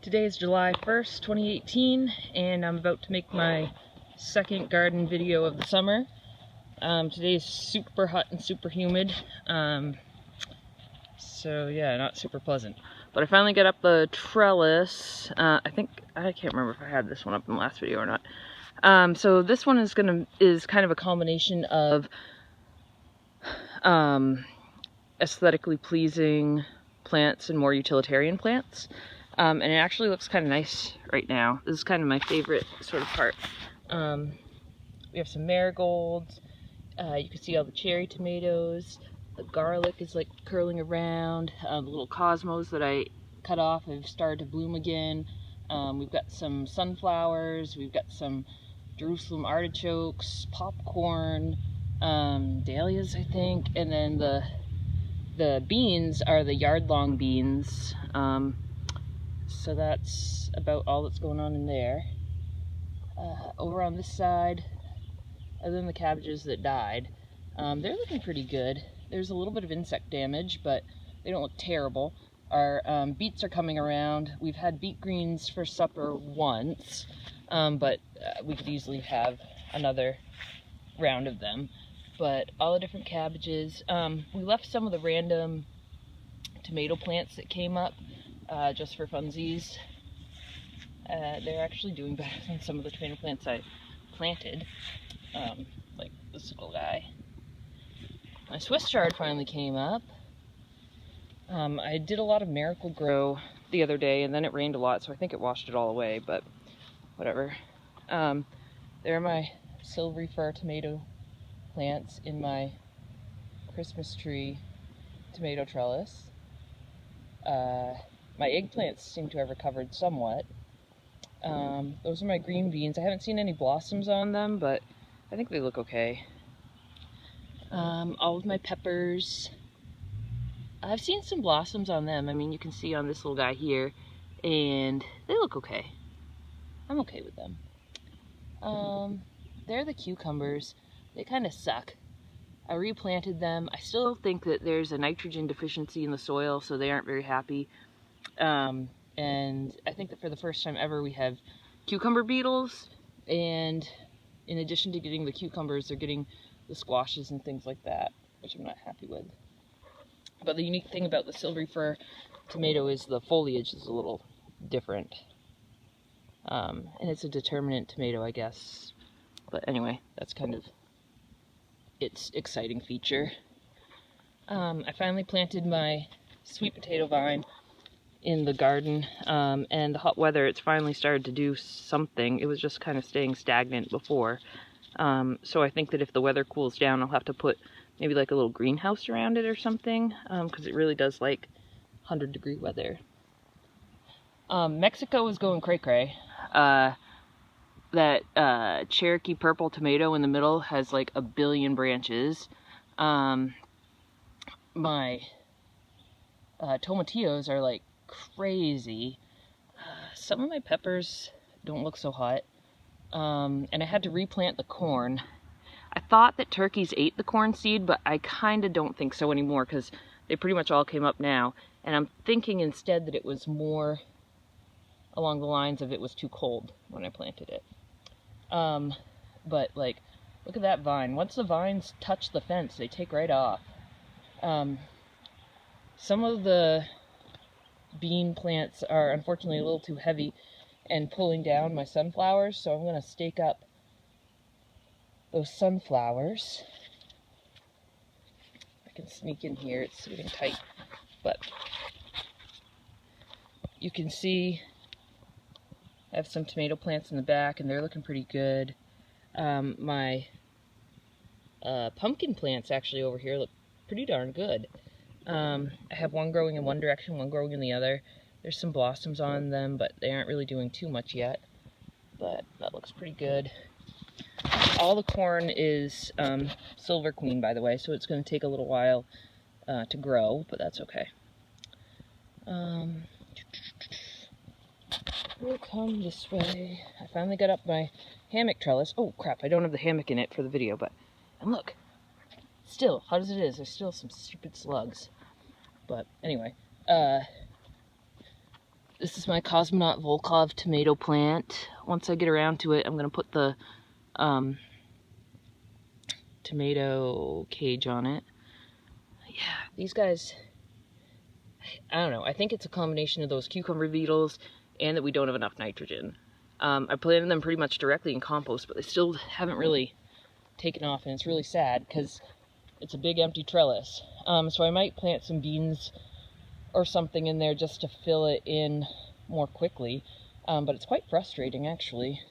Today is July 1st, 2018, and I'm about to make my second garden video of the summer. Today is super hot and super humid, so yeah, not super pleasant. But I finally got up the trellis. I can't remember if I had this one up in the last video or not. So this one is kind of a combination of aesthetically pleasing plants and more utilitarian plants. And it actually looks kind of nice right now. This is kind of my favorite sort of part. We have some marigolds. You can see all the cherry tomatoes. The garlic is like curling around. The little cosmos that I cut off have started to bloom again. We've got some sunflowers. We've got some Jerusalem artichokes, popcorn, dahlias, I think. And then the beans are the yard-long beans. So that's about all that's going on in there. Over on this side, other than the cabbages that died, they're looking pretty good. There's a little bit of insect damage, but they don't look terrible. Our beets are coming around. We've had beet greens for supper once, but we could easily have another round of them. But all the different cabbages. We left some of the random tomato plants that came up just for funsies. They're actually doing better than some of the tomato plants I planted, like this little guy. My Swiss chard finally came up. I did a lot of Miracle-Gro the other day, and then it rained a lot, so I think it washed it all away, but whatever. There are my silvery fir tomato plants in my Christmas tree tomato trellis. My eggplants seem to have recovered somewhat. Those are my green beans. I haven't seen any blossoms on them, but I think they look okay. All of my peppers. I've seen some blossoms on them. I mean, you can see on this little guy here, and they look okay. I'm okay with them. They're the cucumbers. They kind of suck. I replanted them. I still think that there's a nitrogen deficiency in the soil, so they aren't very happy. And I think that for the first time ever we have cucumber beetles, and in addition to getting the cucumbers, they're getting the squashes and things like that, which I'm not happy with. But the unique thing about the silvery fir tomato is the foliage is a little different. And it's a determinate tomato, I guess. But anyway, that's kind of its exciting feature. I finally planted my sweet potato vine in the garden, and the hot weather, it's finally started to do something. It was just kind of staying stagnant before. So I think that if the weather cools down, I'll have to put maybe like a little greenhouse around it or something, because it really does like 100-degree weather. Mexico is going cray-cray. That Cherokee purple tomato in the middle has like 1 billion branches. My tomatillos are like crazy. Some of my peppers don't look so hot. And I had to replant the corn. I thought that turkeys ate the corn seed, but I kind of don't think so anymore because they pretty much all came up now. And I'm thinking instead that it was more along the lines of it was too cold when I planted it. But like, look at that vine. Once the vines touch the fence, they take right off. Some of the bean plants are unfortunately a little too heavy and pulling down my sunflowers, so I'm going to stake up those sunflowers. I can sneak in here, it's getting tight, but you can see I have some tomato plants in the back and they're looking pretty good. My pumpkin plants actually over here look pretty darn good. I have one growing in one direction, one growing in the other. There's some blossoms on them, but they aren't really doing too much yet. But that looks pretty good. All the corn is Silver Queen, by the way, so it's going to take a little while to grow, but that's okay. We'll come this way. I finally got up my hammock trellis. Oh crap, I don't have the hammock in it for the video, but, and look, still, hot as it is, there's still some stupid slugs. But anyway, This is my Cosmonaut Volkov tomato plant. Once I get around to it, I'm going to put the tomato cage on it. Yeah, these guys, I don't know. I think it's a combination of those cucumber beetles and that we don't have enough nitrogen. I planted them pretty much directly in compost, but they still haven't really taken off, and it's really sad because it's a big empty trellis. So I might plant some beans or something in there just to fill it in more quickly. But it's quite frustrating, actually.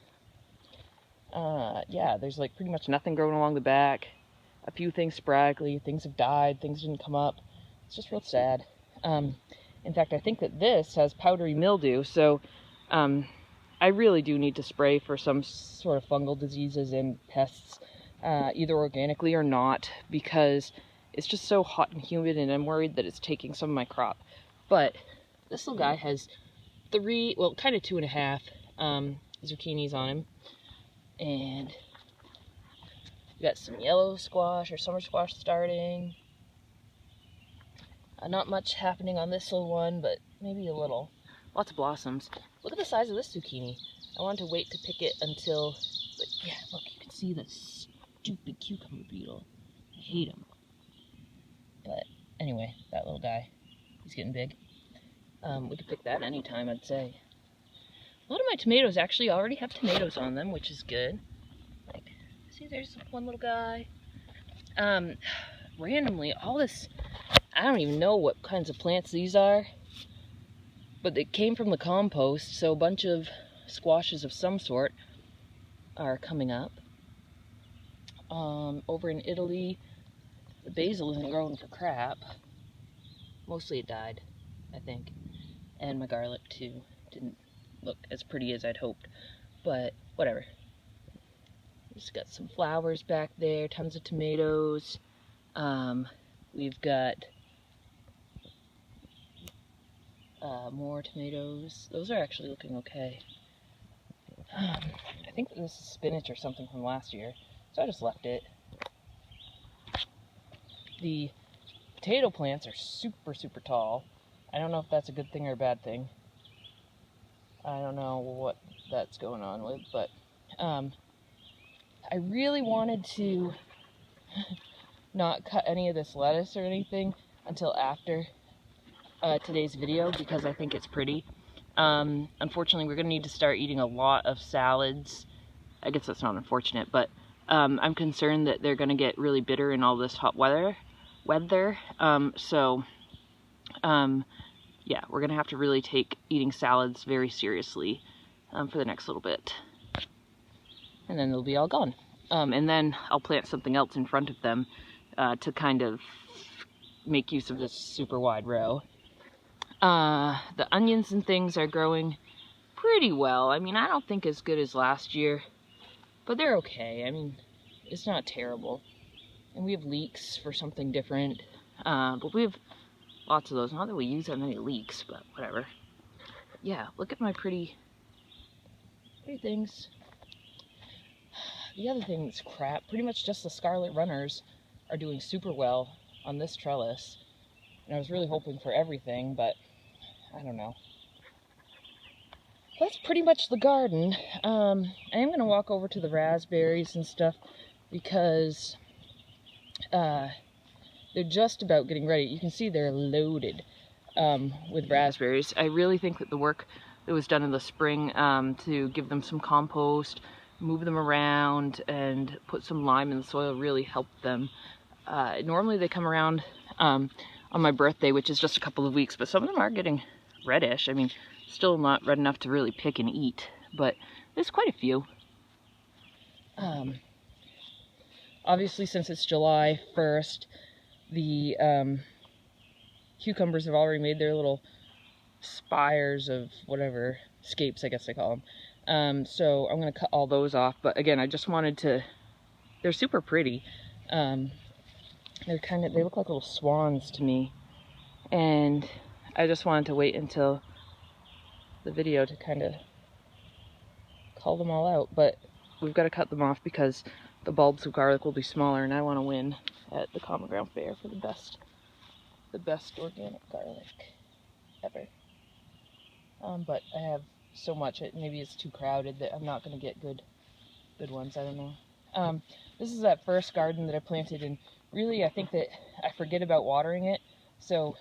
Yeah, there's like pretty much nothing growing along the back. A few things sporadically, things have died, things didn't come up. It's just real sad. In fact, I think that this has powdery mildew, so I really do need to spray for some sort of fungal diseases and pests, either organically or not, because it's just so hot and humid, and I'm worried that it's taking some of my crop. But this little guy has 3, well, kind of 2.5 zucchinis on him, and we got some yellow squash or summer squash starting. Not much happening on this little one, but maybe a little. Lots of blossoms. Look at the size of this zucchini. I wanted to wait to pick it until, but yeah, look, you can see the stupid cucumber beetle. I hate him. But anyway, that little guy, he's getting big. We could pick that anytime, I'd say. A lot of my tomatoes actually already have tomatoes on them, which is good. Like, see, there's one little guy. Randomly, all this, I don't even know what kinds of plants these are, but they came from the compost, so a bunch of squashes of some sort are coming up. Over in Italy, the basil isn't growing for crap. Mostly it died, I think. And my garlic, too. Didn't look as pretty as I'd hoped. But, whatever. Just got some flowers back there, tons of tomatoes. We've got more tomatoes. Those are actually looking okay. I think this is spinach or something from last year, so I just left it. The potato plants are super, super tall. I don't know if that's a good thing or a bad thing. I don't know what that's going on with, but I really wanted to not cut any of this lettuce or anything until after today's video, because I think it's pretty. Unfortunately, we're going to need to start eating a lot of salads. I guess that's not unfortunate, but I'm concerned that they're going to get really bitter in all this hot weather. Yeah, we're going to have to really take eating salads very seriously for the next little bit. And then they'll be all gone. And then I'll plant something else in front of them to kind of make use of this super wide row. The onions and things are growing pretty well. I mean, I don't think as good as last year, but they're okay. I mean, it's not terrible. And we have leeks for something different, but we have lots of those. Not that we use that many leeks, but whatever. Yeah, look at my pretty things. The other thing that's crap, pretty much just the scarlet runners are doing super well on this trellis. And I was really hoping for everything, but I don't know. That's pretty much the garden. I am going to walk over to the raspberries and stuff because they're just about getting ready. You can see they're loaded with raspberries. I really think that the work that was done in the spring to give them some compost, move them around, and put some lime in the soil really helped them. Normally they come around on my birthday, which is just a couple of weeks, but some of them are getting reddish. I mean, still not red enough to really pick and eat, but there's quite a few. Obviously, since it's July 1st, the cucumbers have already made their little spires of whatever, scapes I guess they call them. So I'm going to cut all those off, but again, I just wanted to, they're super pretty. They look like little swans to me, and I just wanted to wait until the video to kind of call them all out, but we've got to cut them off because the bulbs of garlic will be smaller, and I want to win at the Common Ground Fair for the best organic garlic ever. but I have so much, maybe it's too crowded that I'm not going to get good ones, I don't know. This is that first garden that I planted, and really I think that I forget about watering it, so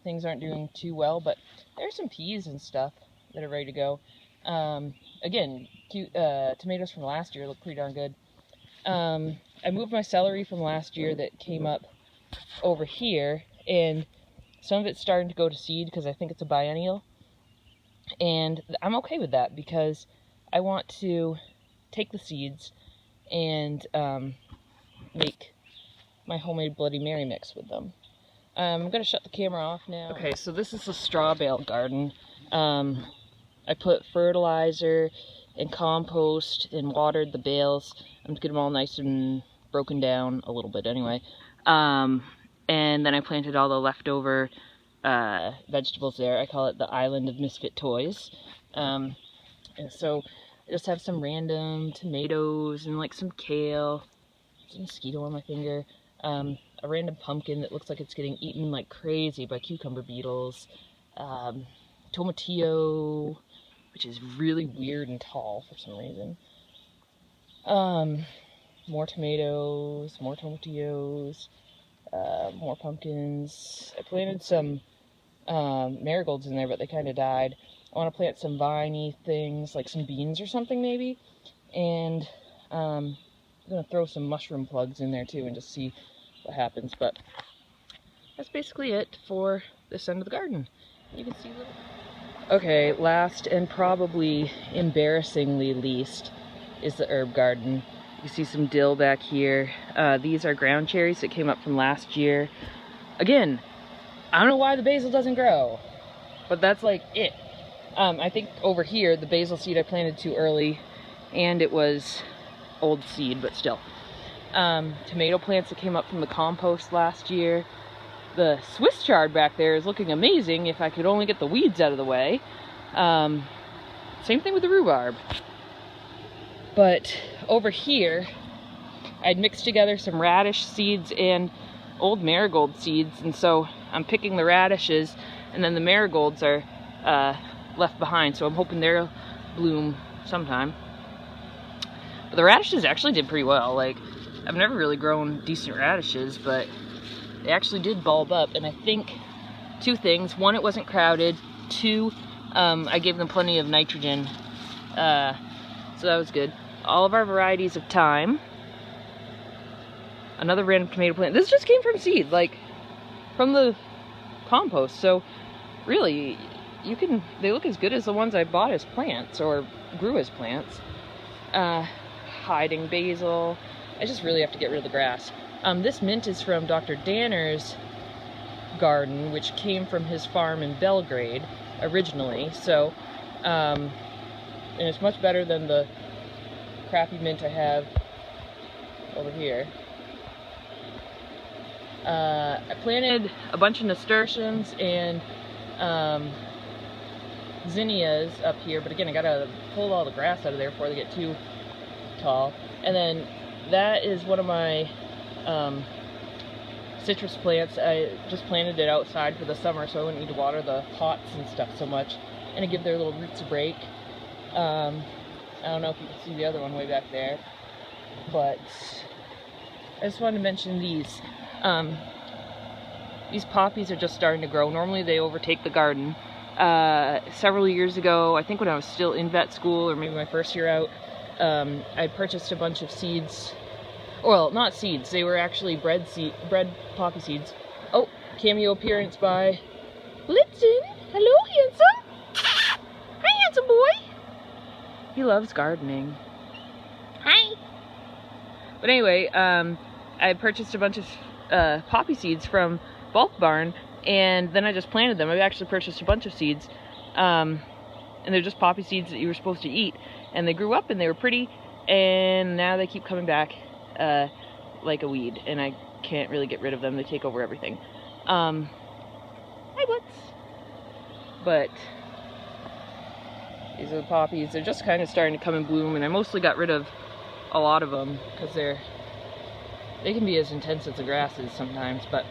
things aren't doing too well, but there's some peas and stuff that are ready to go. Again, cute tomatoes from last year look pretty darn good. I moved my celery from last year that came up over here, and some of it's starting to go to seed because I think it's a biennial, and I'm okay with that because I want to take the seeds and make my homemade Bloody Mary mix with them. I'm going to shut the camera off now. Okay, so this is a straw bale garden. I put fertilizer and compost and watered the bales. I'm just getting them all nice and broken down a little bit anyway. And then I planted all the leftover vegetables there. I call it the Island of Misfit Toys. And so I just have some random tomatoes and like some kale. There's a mosquito on my finger. A random pumpkin that looks like it's getting eaten like crazy by cucumber beetles. Tomatillo, which is really weird and tall for some reason. More tomatoes, more tomatillos, more pumpkins. I planted some marigolds in there, but they kind of died. I want to plant some viney things, like some beans or something maybe. And I'm going to throw some mushroom plugs in there too and just see what happens. But that's basically it for this end of the garden. You can see little... Okay, last and probably embarrassingly least is the herb garden. You can see some dill back here. These are ground cherries that came up from last year. Again, I don't know why the basil doesn't grow, but that's like it. I think over here, the basil seed I planted too early, and it was old seed, but still. Tomato plants that came up from the compost last year. The Swiss chard back there is looking amazing if I could only get the weeds out of the way. Same thing with the rhubarb. But over here, I'd mixed together some radish seeds and old marigold seeds, and so I'm picking the radishes, and then the marigolds are left behind, so I'm hoping they'll bloom sometime. But the radishes actually did pretty well. Like, I've never really grown decent radishes, but they actually did bulb up, and I think two things. One, it wasn't crowded. Two, I gave them plenty of nitrogen, so that was good. All of our varieties of thyme. Another random tomato plant. This just came from seed, like from the compost, so really, they look as good as the ones I bought as plants, or grew as plants. Hiding basil. I just really have to get rid of the grass. This mint is from Dr. Danner's garden, which came from his farm in Belgrade originally, so, and it's much better than the crappy mint I have over here. I planted a bunch of nasturtiums and zinnias up here, but again, I gotta pull all the grass out of there before they get too tall. And then that is one of my citrus plants. I just planted it outside for the summer, so I wouldn't need to water the pots and stuff so much, and to give their little roots a break. I don't know if you can see the other one way back there, but I just wanted to mention these. These poppies are just starting to grow. Normally they overtake the garden. Several years ago, I think when I was still in vet school, or maybe my first year out, I purchased a bunch of seeds. Well, not seeds, they were actually bred poppy seeds. Oh, cameo appearance by Blitzen. Hello, handsome. Hi, handsome boy. He loves gardening. Hi. But anyway, I purchased a bunch of poppy seeds from Bulk Barn, and then I just planted them. I actually purchased a bunch of seeds, and they're just poppy seeds that you were supposed to eat, and they grew up and they were pretty, and now they keep coming back like a weed, and I can't really get rid of them. They take over everything. Hi, butts. But these are the poppies. They're just kind of starting to come and bloom, and I mostly got rid of a lot of them because they can be as intense as the grasses sometimes, but